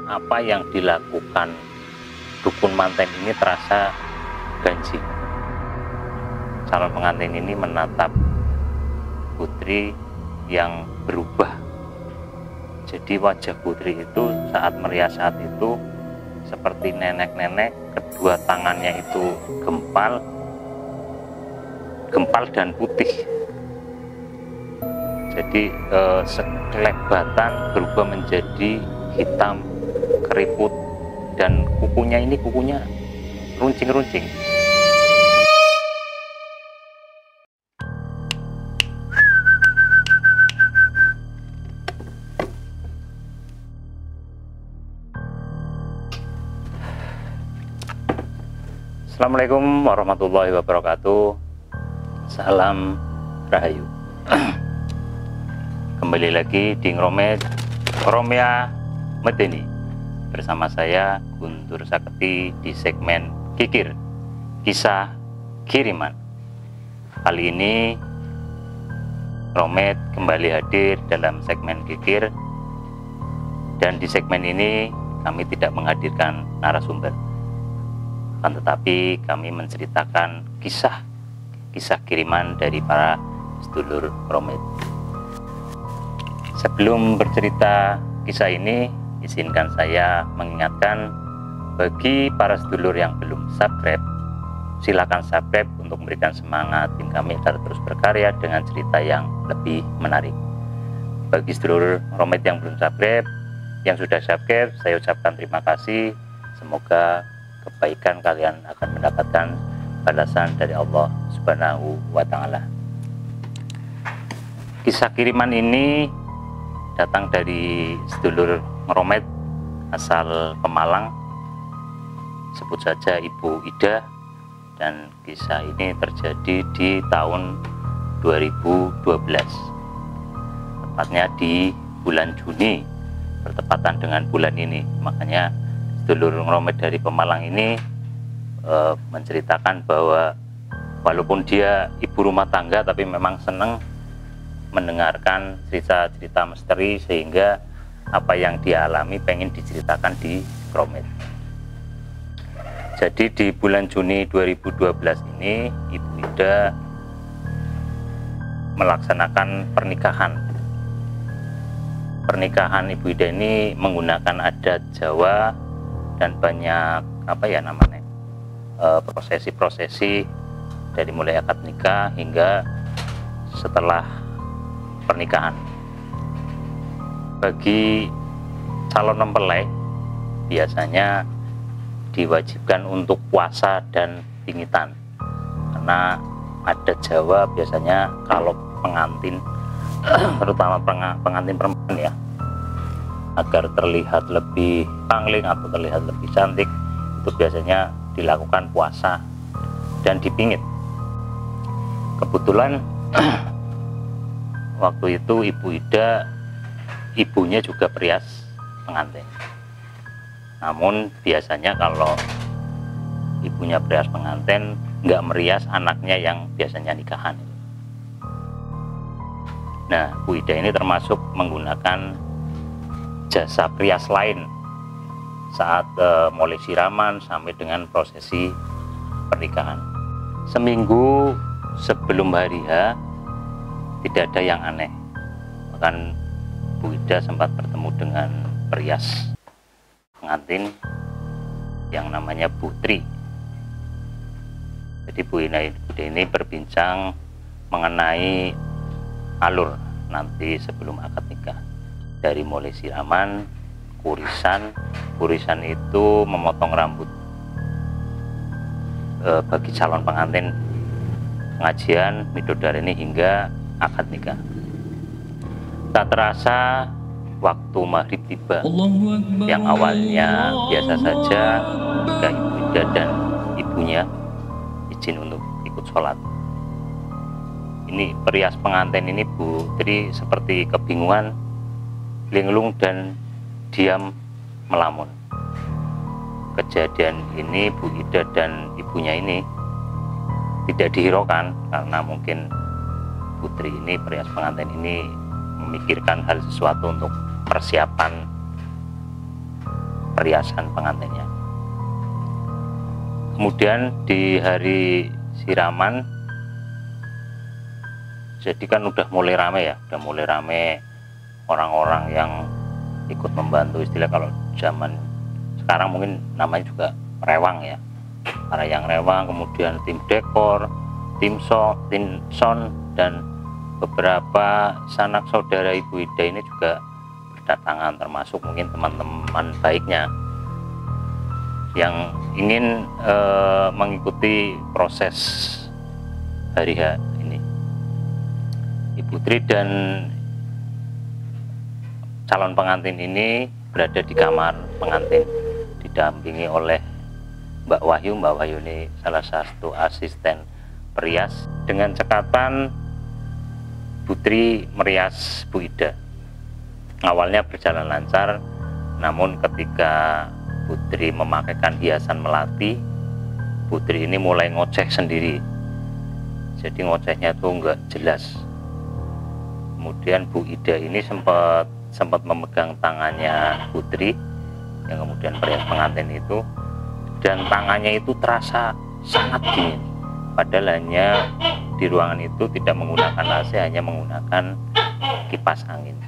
apa yang dilakukan dukun manten ini terasa ganjil. Calon pengantin ini menatap putri yang berubah. Jadi wajah putri itu saat merias saat itu seperti nenek-nenek, kedua tangannya itu gempal dan putih. Jadi sekelebatan berubah menjadi hitam, keriput, dan kukunya runcing-runcing. Assalamualaikum warahmatullahi wabarakatuh. Salam Rahayu. Kembali lagi di Ngromea Medeni bersama saya Guntur Saketi di segmen Kikir, Kisah Kiriman. Kali ini Romet kembali hadir dalam segmen Kikir, dan di segmen ini kami tidak menghadirkan narasumber, akan tetapi kami menceritakan kisah kiriman dari para sedulur Romet. Sebelum bercerita kisah ini, izinkan saya mengingatkan bagi para sedulur yang belum subscribe, silakan subscribe untuk memberikan semangat tim kami agar terus berkarya dengan cerita yang lebih menarik. Bagi sedulur Romet yang belum subscribe, yang sudah subscribe, saya ucapkan terima kasih. Semoga kebaikan kalian akan mendapatkan balasan dari Allah Subhanahu wa Ta'ala. Kisah kiriman ini datang dari sedulur Romet asal Pemalang, sebut saja Ibu Ida, dan kisah ini terjadi di tahun 2012, tepatnya di bulan Juni, bertepatan dengan bulan ini. Makanya sedulur Romet dari Pemalang ini menceritakan bahwa walaupun dia ibu rumah tangga tapi memang senang mendengarkan cerita-cerita misteri, sehingga apa yang dia alami pengen diceritakan di Romet. Jadi di bulan Juni 2012 ini Ibu Ida melaksanakan pernikahan. Pernikahan Ibu Ida ini menggunakan adat Jawa dan banyak prosesi-prosesi dari mulai akad nikah hingga setelah pernikahan. Bagi calon mempelai biasanya diwajibkan untuk puasa dan pingitan, karena adat Jawa biasanya kalau pengantin terutama pengantin perempuan ya, agar terlihat lebih pangling atau terlihat lebih cantik, itu biasanya dilakukan puasa dan dipingit. Kebetulan waktu itu Ibu Ida, ibunya juga perias pengantin. Namun biasanya kalau ibunya perias pengantin, nggak merias anaknya yang biasanya nikahan. Nah, Bu Ida ini termasuk menggunakan jasa perias lain saat mulai siraman sampai dengan prosesi pernikahan. Seminggu sebelum hari H tidak ada yang aneh. Bahkan Bu Ida sempat bertemu dengan perias pengantin yang namanya Putri. Jadi Bu Ida ini berbincang mengenai alur nanti sebelum akad nikah, dari mulai siraman, kurisan itu memotong rambut bagi calon pengantin, pengajian, midodareni hingga akad nikah. Tak terasa waktu maghrib tiba. Yang awalnya biasa saja, ketika Ibu Ida dan ibunya izin untuk ikut sholat. Ini perias pengantin ini Bu Tri seperti kebingungan, linglung dan diam melamun. Kejadian ini Bu Ida dan ibunya ini tidak dihiraukan, karena mungkin putri ini, perias pengantin ini memikirkan hal sesuatu untuk persiapan perhiasan pengantinnya. Kemudian di hari siraman, jadi kan udah mulai rame orang-orang yang ikut membantu, istilah kalau zaman sekarang mungkin namanya juga rewang ya, para yang rewang, kemudian tim dekor, tim sound, dan beberapa sanak saudara Ibu Ida ini juga berdatangan, termasuk mungkin teman-teman baiknya yang ingin mengikuti proses hari H ini. Ibu Tri dan calon pengantin ini berada di kamar pengantin, didampingi oleh Mbak Wahyu. Mbak Wahyu ini salah satu asisten perias. Dengan cekatan Putri merias Bu Ida. Awalnya berjalan lancar, namun ketika Putri memakaikan hiasan melati, Putri ini mulai ngoceh sendiri. Jadi ngocehnya tuh nggak jelas. Kemudian Bu Ida ini sempat memegang tangannya Putri, yang kemudian perias pengantin itu, dan tangannya itu terasa sangat dingin. Padahal hanya di ruangan itu tidak menggunakan AC, hanya menggunakan kipas angin.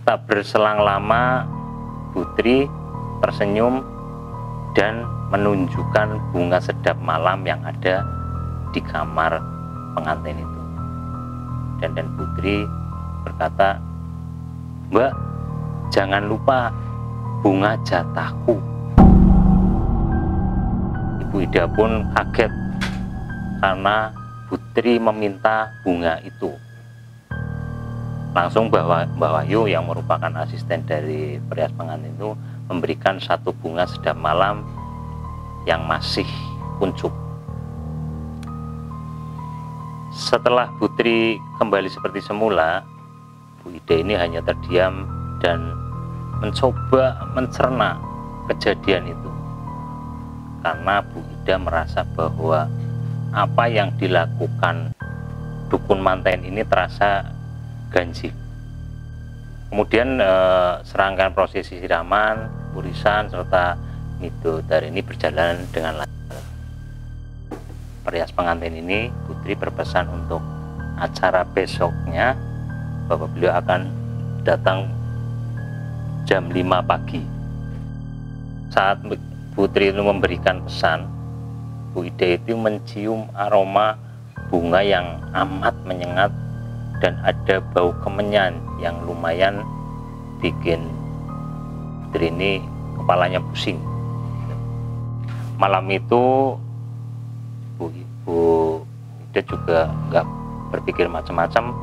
Tak berselang lama, Putri tersenyum dan menunjukkan bunga sedap malam yang ada di kamar pengantin itu. Dan Putri berkata, "Mbak, jangan lupa bunga jatahku." Ibu Ida pun kaget karena Putri meminta bunga itu. Langsung Mbak Wahyu yang merupakan asisten dari perias pengantin itu memberikan satu bunga sedap malam yang masih kuncup. Setelah Putri kembali seperti semula, Bu Ida ini hanya terdiam dan mencoba mencerna kejadian itu, karena Bu Ida merasa bahwa apa yang dilakukan dukun manten ini terasa ganjil. Kemudian serangkaian prosesi siraman, urisan, serta midodare ini berjalan dengan lancar. Perias pengantin ini, Putri berpesan untuk acara besoknya bahwa beliau akan datang jam 5 pagi. Saat Putri itu memberikan pesan, Bu Ida itu mencium aroma bunga yang amat menyengat dan ada bau kemenyan yang lumayan bikin Putri ini kepalanya pusing. Malam itu Bu Ida juga nggak berpikir macam-macam,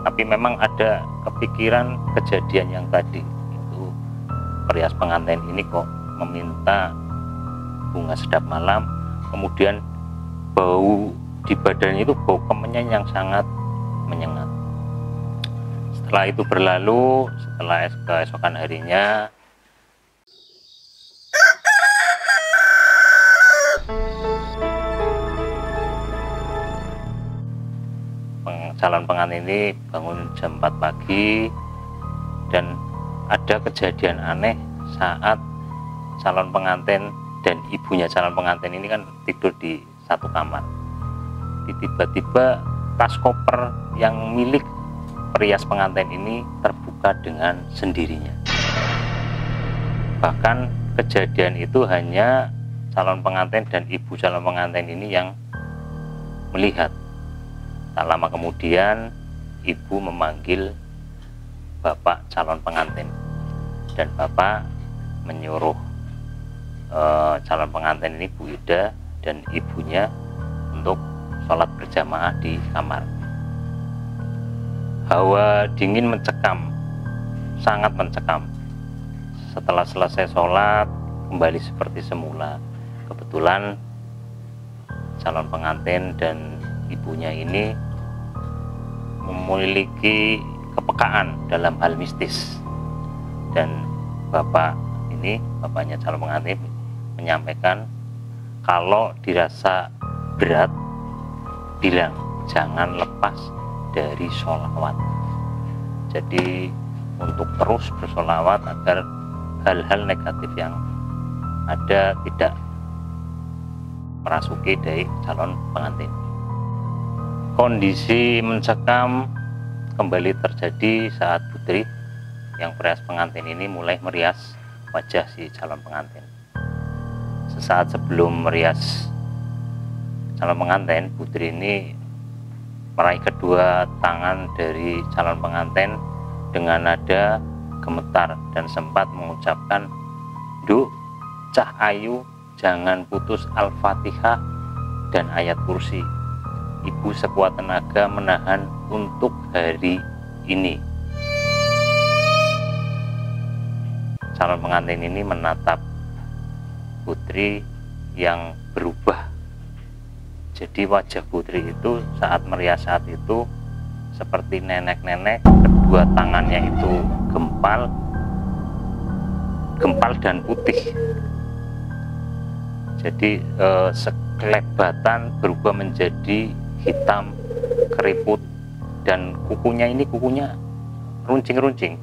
tapi memang ada kepikiran kejadian yang tadi, itu perias pengantin ini kok meminta bunga sedap malam, kemudian bau di badannya itu bau kemenyan yang sangat menyengat. Setelah itu berlalu, setelah keesokan harinya calon pengantin ini bangun jam 4 pagi, dan ada kejadian aneh saat calon pengantin dan ibunya calon pengantin ini kan tidur di satu kamar. Tiba-tiba tas koper yang milik perias pengantin ini terbuka dengan sendirinya. Bahkan kejadian itu hanya calon pengantin dan ibu calon pengantin ini yang melihat. Tak lama kemudian ibu memanggil bapak calon pengantin, dan bapak menyuruh calon pengantin ini, Bu Ida dan ibunya, untuk sholat berjamaah di kamar. Hawa dingin mencekam, sangat mencekam. Setelah selesai sholat, kembali seperti semula. Kebetulan calon pengantin dan ibunya ini memiliki kepekaan dalam hal mistis, dan bapaknya calon pengantin menyampaikan kalau dirasa berat, bilang jangan lepas dari sholawat. Jadi untuk terus bersolawat agar hal-hal negatif yang ada tidak merasuki dari calon pengantin. Kondisi mencekam kembali terjadi saat putri yang perias pengantin ini mulai merias wajah si calon pengantin. Sesaat sebelum merias calon pengantin, putri ini meraih kedua tangan dari calon pengantin dengan nada gemetar dan sempat mengucapkan, "Duh, cah ayu, jangan putus Al-Fatihah dan ayat kursi. Ibu sekuat tenaga menahan untuk hari ini." Calon pengantin ini menatap putri yang berubah. Jadi wajah putri itu saat merias saat itu seperti nenek-nenek, kedua tangannya itu gempal dan putih. Jadi sekelebatan berubah menjadi hitam, keriput, dan kukunya runcing-runcing.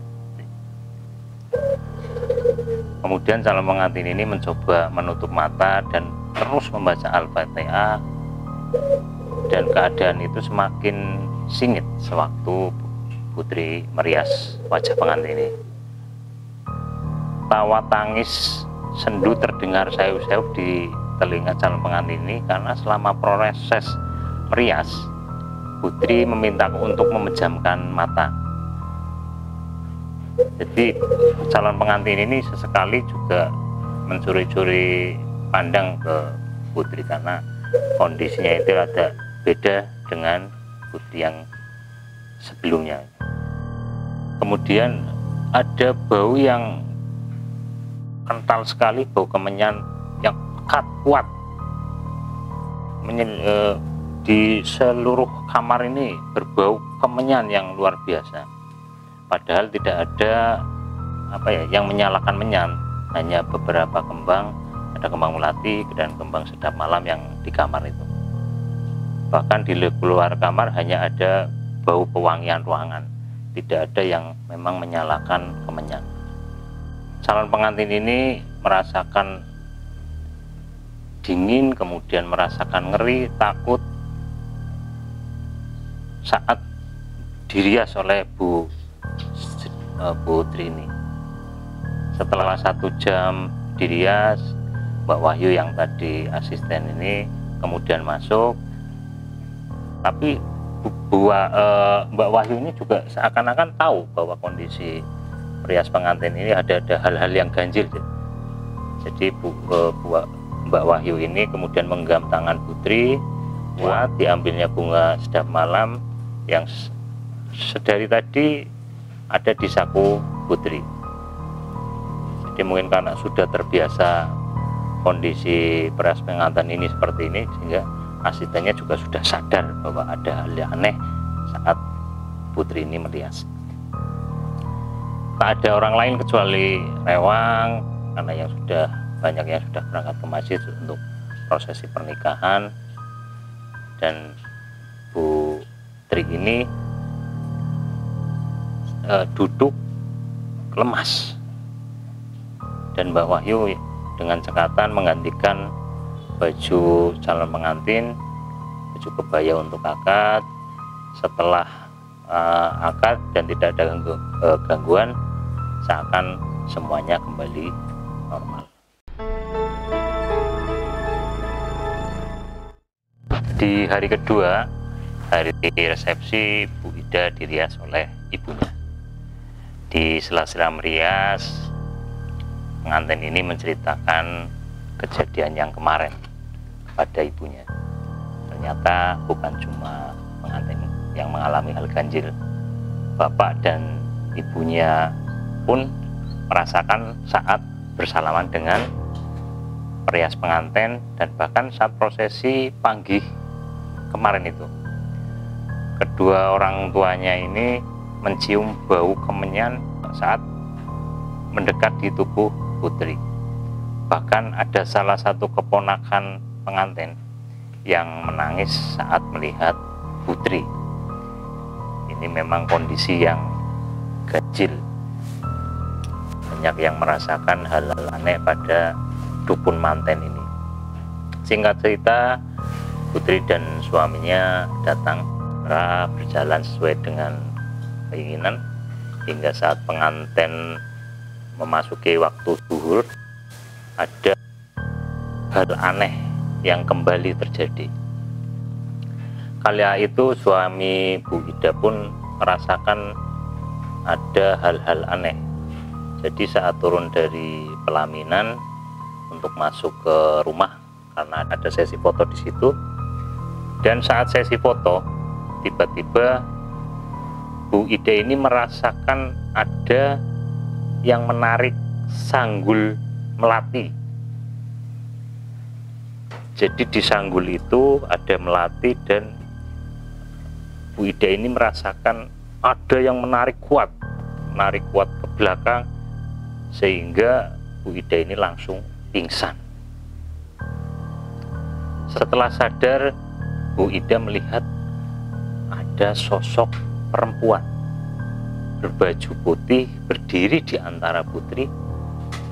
Kemudian calon pengantin ini mencoba menutup mata dan terus membaca Al-Fatihah, dan keadaan itu semakin singit sewaktu putri merias wajah pengantin ini. Tawa tangis sendu terdengar sayup-sayup di telinga calon pengantin ini karena selama proses merias putri meminta untuk memejamkan mata. Jadi calon pengantin ini sesekali juga mencuri-curi pandang ke putri karena kondisinya itu ada beda dengan putri yang sebelumnya. Kemudian ada bau yang kental sekali, bau kemenyan yang pekat kuat di seluruh kamar ini berbau kemenyan yang luar biasa. Padahal tidak ada yang menyalakan menyan, hanya beberapa kembang, ada kembang melati dan kembang sedap malam yang di kamar itu. Bahkan di luar kamar hanya ada bau pewangian ruangan, tidak ada yang memang menyalakan kemenyan. Calon pengantin ini merasakan dingin, kemudian merasakan ngeri, takut saat dirias oleh Putri ini. Setelah 1 jam dirias, Mbak Wahyu yang tadi asisten ini kemudian masuk, tapi Mbak Wahyu ini juga seakan-akan tahu bahwa kondisi perias pengantin ini ada hal-hal yang ganjil. Jadi Mbak Wahyu ini kemudian menggenggam tangan putri, buat diambilnya bunga sedap malam yang sedari tadi ada di saku putri. Jadi mungkin karena sudah terbiasa kondisi perias pengantin ini seperti ini, sehingga asistennya juga sudah sadar bahwa ada hal yang aneh saat putri ini merias. Tak ada orang lain kecuali Rewang, karena yang sudah banyak yang sudah berangkat ke masjid untuk prosesi pernikahan, dan Bu Tri ini duduk lemas, dan Mbak Wahyu dengan cekatan menggantikan baju calon pengantin, baju kebaya untuk akad. Setelah akad dan tidak ada gangguan, seakan semuanya kembali normal. Di hari kedua, hari resepsi, Bu Ida dirias oleh ibunya. Di sela-sela merias, pengantin ini menceritakan kejadian yang kemarin kepada ibunya. Ternyata bukan cuma pengantin yang mengalami hal ganjil, bapak dan ibunya pun merasakan saat bersalaman dengan perias pengantin, dan bahkan saat prosesi panggih kemarin itu, kedua orang tuanya ini mencium bau kemenyan saat mendekat di tubuh putri. Bahkan ada salah satu keponakan pengantin yang menangis saat melihat putri. Ini memang kondisi yang ganjil. banyak yang merasakan hal-hal aneh pada dukun manten ini. Singkat cerita, Putri dan suaminya datang, berjalan sesuai dengan keinginan hingga saat pengantin memasuki waktu zuhur, ada hal aneh yang kembali terjadi. Kala itu suami Bu Ida pun merasakan ada hal-hal aneh. Jadi saat turun dari pelaminan untuk masuk ke rumah, karena ada sesi foto di situ, dan saat sesi foto tiba-tiba Bu Ida ini merasakan ada yang menarik sanggul melati. Jadi di sanggul itu ada melati dan Bu Ida ini merasakan ada yang menarik kuat ke belakang, sehingga Bu Ida ini langsung pingsan. Setelah sadar, Bu Ida melihat ada sosok perempuan berbaju putih berdiri di antara Putri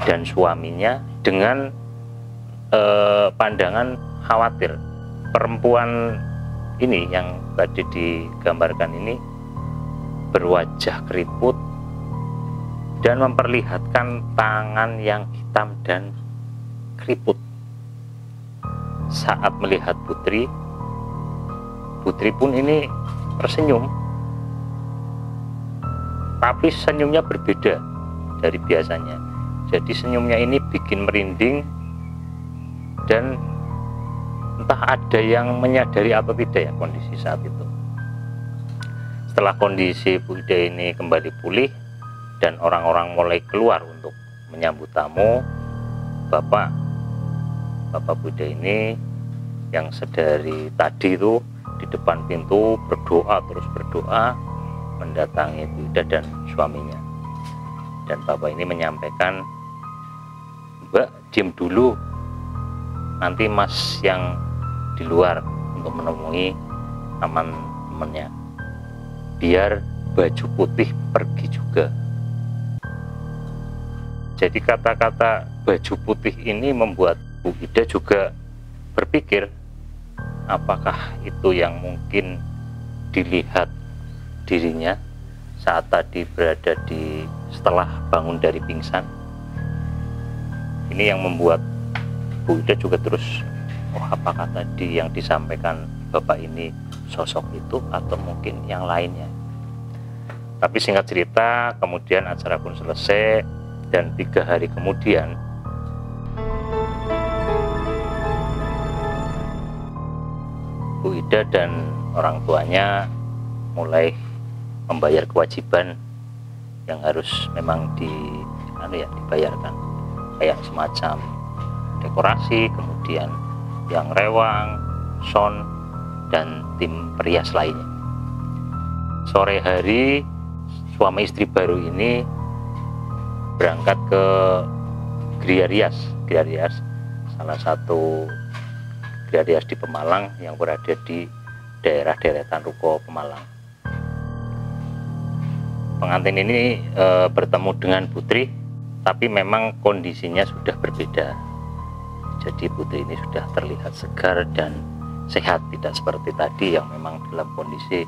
dan suaminya dengan pandangan khawatir. Perempuan ini yang tadi digambarkan ini berwajah keriput dan memperlihatkan tangan yang hitam dan keriput. Saat melihat Putri pun ini tersenyum, tapi senyumnya berbeda dari biasanya. Jadi senyumnya ini bikin merinding, dan entah ada yang menyadari atau tidak ya kondisi saat itu. Setelah kondisi Bu Ida ini kembali pulih dan orang-orang mulai keluar untuk menyambut tamu, Bapak Bu Ida ini yang sedari tadi itu di depan pintu terus berdoa mendatangi Bu Ida dan suaminya. Dan Bapak ini menyampaikan, "Mbak, diam dulu, nanti Mas yang di luar untuk menemui teman-temannya, biar baju putih pergi juga." Jadi kata-kata baju putih ini membuat Bu Ida juga berpikir, apakah itu yang mungkin dilihat dirinya saat tadi berada di setelah bangun dari pingsan. Ini yang membuat Bu Ida juga terus, apakah tadi yang disampaikan Bapak ini sosok itu atau mungkin yang lainnya. Tapi singkat cerita, kemudian acara pun selesai, dan 3 hari kemudian Bu Ida dan orang tuanya mulai membayar kewajiban yang harus memang dibayarkan, kayak semacam dekorasi, kemudian yang rewang, sound, dan tim perias lainnya. Sore hari suami istri baru ini berangkat ke Gria Rias, salah satu Gria Rias di Pemalang yang berada di daerah deretan Ruko Pemalang. Pengantin ini bertemu dengan Putri, tapi memang kondisinya sudah berbeda. Jadi Putri ini sudah terlihat segar dan sehat, tidak seperti tadi yang memang dalam kondisi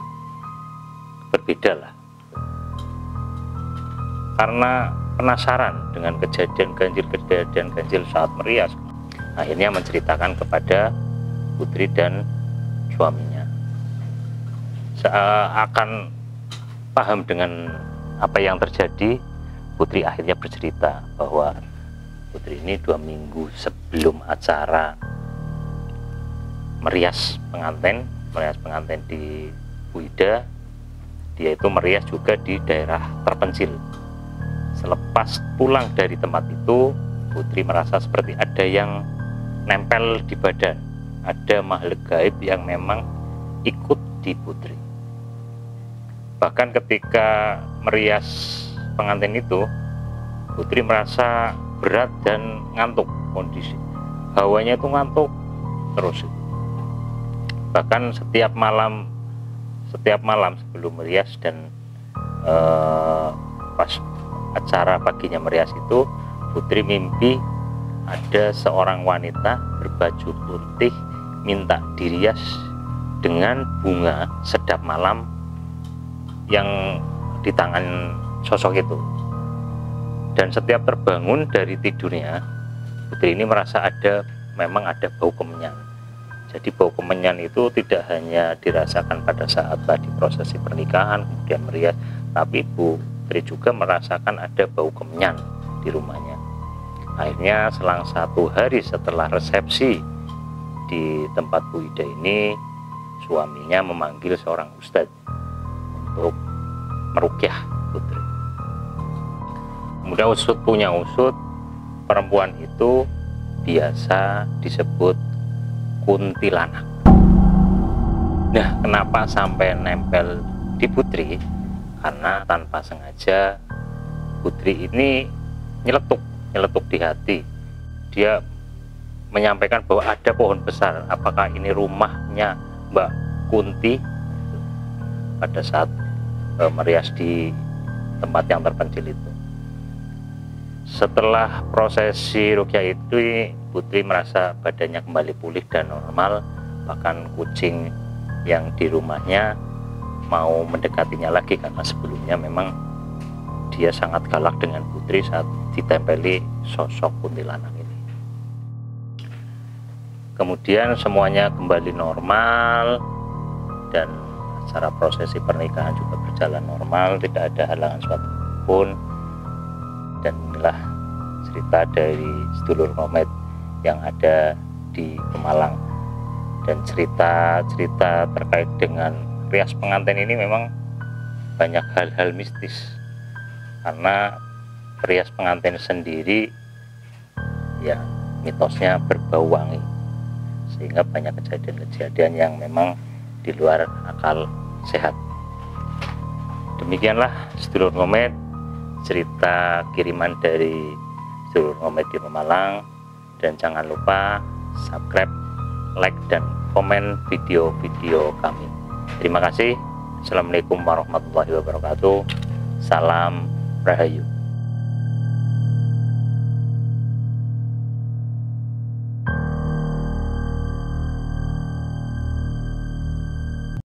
berbeda lah. Karena penasaran dengan kejadian ganjil saat merias, akhirnya menceritakan kepada Putri dan suaminya. Seakan paham dengan apa yang terjadi, Putri akhirnya bercerita bahwa Putri ini 2 minggu sebelum acara merias pengantin di Bu Ida, dia itu merias juga di daerah terpencil. Selepas pulang dari tempat itu, Putri merasa seperti ada yang nempel di badan, ada makhluk gaib yang memang ikut di Putri. Bahkan ketika merias pengantin itu, Putri merasa berat dan ngantuk, kondisi hawanya itu ngantuk terus. Bahkan setiap malam sebelum merias dan pas acara paginya merias itu, Putri mimpi ada seorang wanita berbaju putih minta dirias dengan bunga sedap malam yang di tangan sosok itu. Dan setiap terbangun dari tidurnya, Putri ini merasa memang ada bau kemenyan. Jadi bau kemenyan itu tidak hanya dirasakan pada saat tadi prosesi pernikahan kemudian merias, tapi Putri juga merasakan ada bau kemenyan di rumahnya. Akhirnya selang 1 hari setelah resepsi di tempat Bu Ida ini, suaminya memanggil seorang ustadz untuk meruqyah Putri. Kemudian usut punya usut, perempuan itu biasa disebut kuntilanak. Nah, kenapa sampai nempel di Putri? Karena tanpa sengaja Putri ini nyeletuk di hati. Dia menyampaikan bahwa ada pohon besar, apakah ini rumahnya Mbak Kunti pada saat merias di tempat yang terpencil itu. Setelah prosesi ruqyah itu, Putri merasa badannya kembali pulih dan normal, bahkan kucing yang di rumahnya mau mendekatinya lagi karena sebelumnya memang dia sangat galak dengan Putri saat ditempeli sosok kuntilanak ini. Kemudian semuanya kembali normal dan acara prosesi pernikahan juga berjalan normal, tidak ada halangan suatu pun. Dan inilah cerita dari sedulur Ngomet yang ada di Pemalang. Dan cerita-cerita terkait dengan rias pengantin ini memang banyak hal-hal mistis, karena rias pengantin sendiri ya mitosnya berbau wangi, sehingga banyak kejadian-kejadian yang memang di luar akal sehat. Demikianlah sedulur Ngomet, cerita kiriman dari sedulur Ngomet di Pemalang. Dan jangan lupa subscribe, like, dan komen video-video kami. Terima kasih. Assalamualaikum warahmatullahi wabarakatuh. Salam Rahayu.